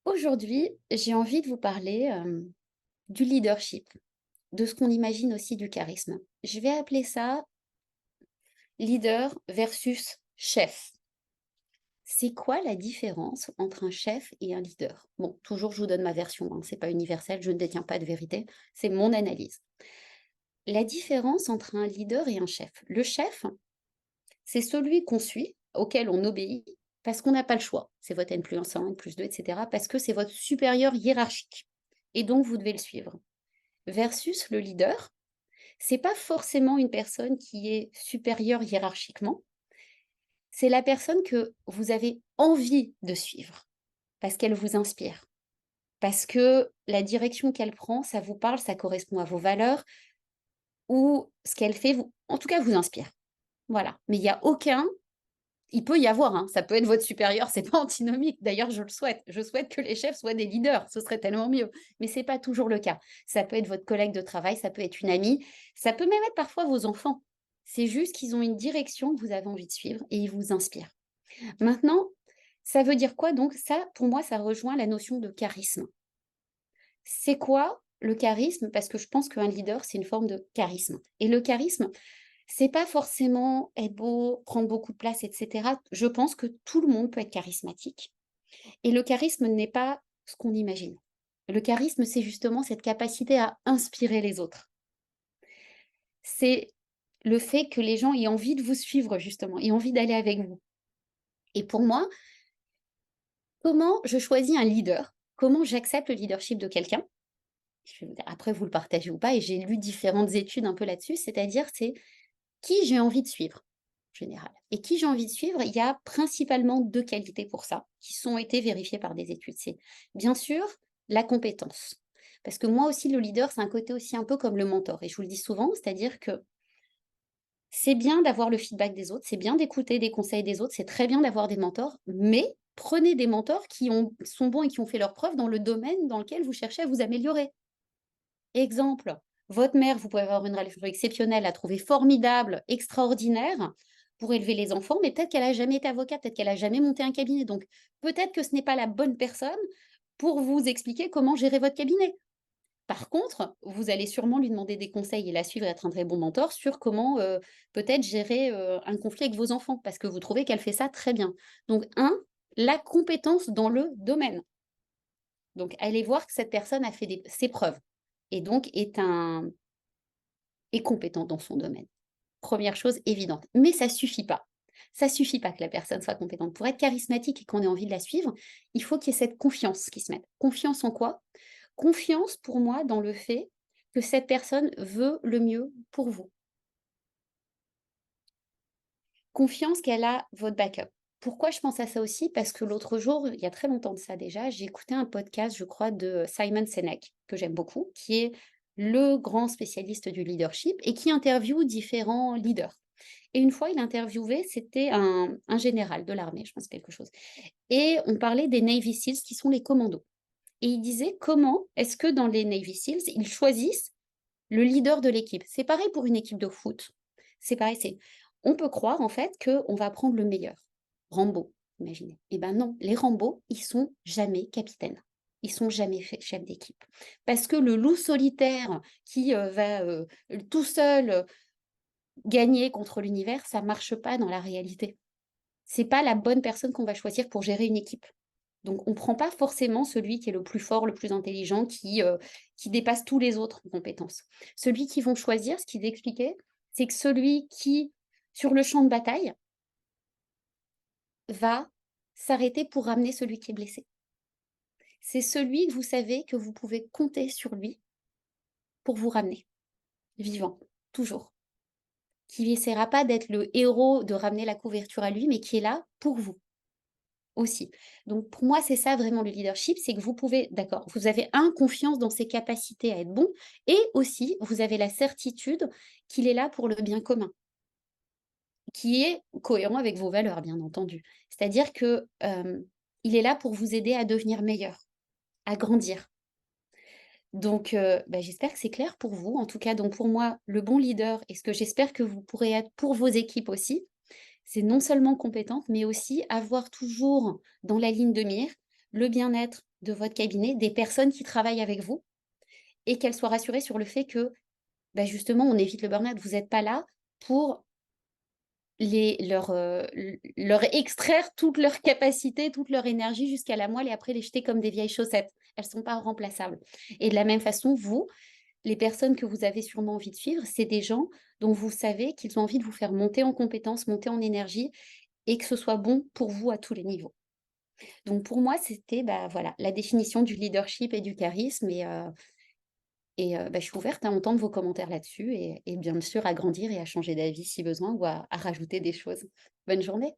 Aujourd'hui, j'ai envie de vous parler du leadership, de ce qu'on imagine aussi du charisme. Je vais appeler ça leader versus chef. C'est quoi la différence entre un chef et un leader? Bon, toujours je vous donne ma version, hein, c'est pas universel, je ne détiens pas de vérité, c'est mon analyse. La différence entre un leader et un chef. Le chef, c'est celui qu'on suit, auquel on obéit, parce qu'on n'a pas le choix. C'est votre N plus 1, N plus 2, etc. Parce que c'est votre supérieur hiérarchique. Et donc, vous devez le suivre. Versus le leader, c'est pas forcément une personne qui est supérieure hiérarchiquement, c'est la personne que vous avez envie de suivre, parce qu'elle vous inspire, parce que la direction qu'elle prend, ça vous parle, ça correspond à vos valeurs, ou ce qu'elle fait, en tout cas, vous inspire. Voilà. Mais il y a aucun il peut y avoir, hein, ça peut être votre supérieur, c'est pas antinomique. D'ailleurs, je le souhaite. Je souhaite que les chefs soient des leaders, ce serait tellement mieux. Mais c'est pas toujours le cas. Ça peut être votre collègue de travail, ça peut être une amie, ça peut même être parfois vos enfants. C'est juste qu'ils ont une direction que vous avez envie de suivre et ils vous inspirent. Maintenant, ça veut dire quoi donc? Ça, pour moi, ça rejoint la notion de charisme. C'est quoi le charisme? Parce que je pense qu'un leader, c'est une forme de charisme. Et le charisme, c'est pas forcément être beau, prendre beaucoup de place, et cetera. Je pense que tout le monde peut être charismatique et le charisme n'est pas ce qu'on imagine. Le charisme, c'est justement cette capacité à inspirer les autres. C'est le fait que les gens aient envie de vous suivre justement, aient envie d'aller avec vous. Et pour moi, comment je choisis un leader? Comment j'accepte le leadership de quelqu'un? Je vais vous dire après vous le partagez ou pas et j'ai lu différentes études un peu là-dessus, c'est-à-dire c'est qui j'ai envie de suivre, en général. Et qui j'ai envie de suivre, il y a principalement 2 qualités pour ça, qui sont été vérifiées par des études. C'est bien sûr la compétence. Parce que moi aussi, le leader, c'est un côté aussi un peu comme le mentor. Et je vous le dis souvent, c'est-à-dire que c'est bien d'avoir le feedback des autres, c'est bien d'écouter des conseils des autres, c'est très bien d'avoir des mentors, mais prenez des mentors qui sont bons et qui ont fait leurs preuves dans le domaine dans lequel vous cherchez à vous améliorer. Exemple, votre mère, vous pouvez avoir une relation exceptionnelle, la trouver formidable, extraordinaire pour élever les enfants, mais peut-être qu'elle a jamais été avocate, peut-être qu'elle a jamais monté un cabinet. Donc, peut-être que ce n'est pas la bonne personne pour vous expliquer comment gérer votre cabinet. Par contre, vous allez sûrement lui demander des conseils et la suivre et être un très bon mentor sur comment peut-être gérer un conflit avec vos enfants, parce que vous trouvez qu'elle fait ça très bien. Donc, la compétence dans le domaine. Donc, allez voir que cette personne a fait ses preuves et donc est compétent dans son domaine. Première chose évidente, mais ça suffit pas. Ça suffit pas que la personne soit compétente. Pour être charismatique et qu'on ait envie de la suivre, il faut qu'il y ait cette confiance qui se mette. Confiance en quoi? Confiance pour moi dans le fait que cette personne veut le mieux pour vous. Confiance qu'elle a votre backup. Pourquoi je pense à ça aussi? Parce que l'autre jour, il y a très longtemps de ça déjà, j'ai écouté un podcast, je crois, de Simon Sinek, que j'aime beaucoup, qui est le grand spécialiste du leadership et qui interviewe différents leaders. Et une fois, il interviewait, c'était un général de l'armée, je pense quelque chose. Et on parlait des Navy Seals, qui sont les commandos. Et il disait comment est-ce que dans les Navy Seals, ils choisissent le leader de l'équipe. C'est pareil pour une équipe de foot. C'est pareil, on peut croire en fait qu'on va prendre le meilleur. Rambo, imaginez. Eh ben non, les Rambo, ils sont jamais capitaines. Ils sont jamais chefs d'équipe. Parce que le loup solitaire qui va tout seul gagner contre l'univers, ça marche pas dans la réalité. C'est pas la bonne personne qu'on va choisir pour gérer une équipe. Donc on prend pas forcément celui qui est le plus fort, le plus intelligent, qui dépasse tous les autres en compétences. Celui qu'ils vont choisir, ce qu'ils expliquaient, c'est que celui qui, sur le champ de bataille, va s'arrêter pour ramener celui qui est blessé. C'est celui que vous savez que vous pouvez compter sur lui pour vous ramener, vivant, toujours. Qui essaiera pas d'être le héros, de ramener la couverture à lui, mais qui est là pour vous. Aussi. Donc pour moi, c'est ça vraiment le leadership, c'est que vous pouvez d'accord, vous avez confiance dans ses capacités à être bon et aussi vous avez la certitude qu'il est là pour le bien commun, qui est cohérent avec vos valeurs, bien entendu. C'est-à-dire que, il est là pour vous aider à devenir meilleur, à grandir. Donc bah, j'espère que c'est clair pour vous. En tout cas, donc pour moi, le bon leader et ce que j'espère que vous pourrez être pour vos équipes aussi, c'est non seulement compétente, mais aussi avoir toujours dans la ligne de mire le bien-être de votre cabinet, des personnes qui travaillent avec vous et qu'elles soient rassurées sur le fait que, bah, justement, on évite le burn-out. Vous êtes pas là pour leur extraire toute leur capacité, toute leur énergie jusqu'à la moelle et après les jeter comme des vieilles chaussettes. Elles sont pas remplaçables et de la même façon, vous, les personnes que vous avez sûrement envie de suivre, c'est des gens dont vous savez qu'ils ont envie de vous faire monter en compétences, monter en énergie et que ce soit bon pour vous à tous les niveaux. Donc pour moi, c'était, bah, voilà, la définition du leadership et du charisme bah, je suis ouverte à entendre vos commentaires là-dessus et bien sûr à grandir et à changer d'avis si besoin ou à rajouter des choses. Bonne journée.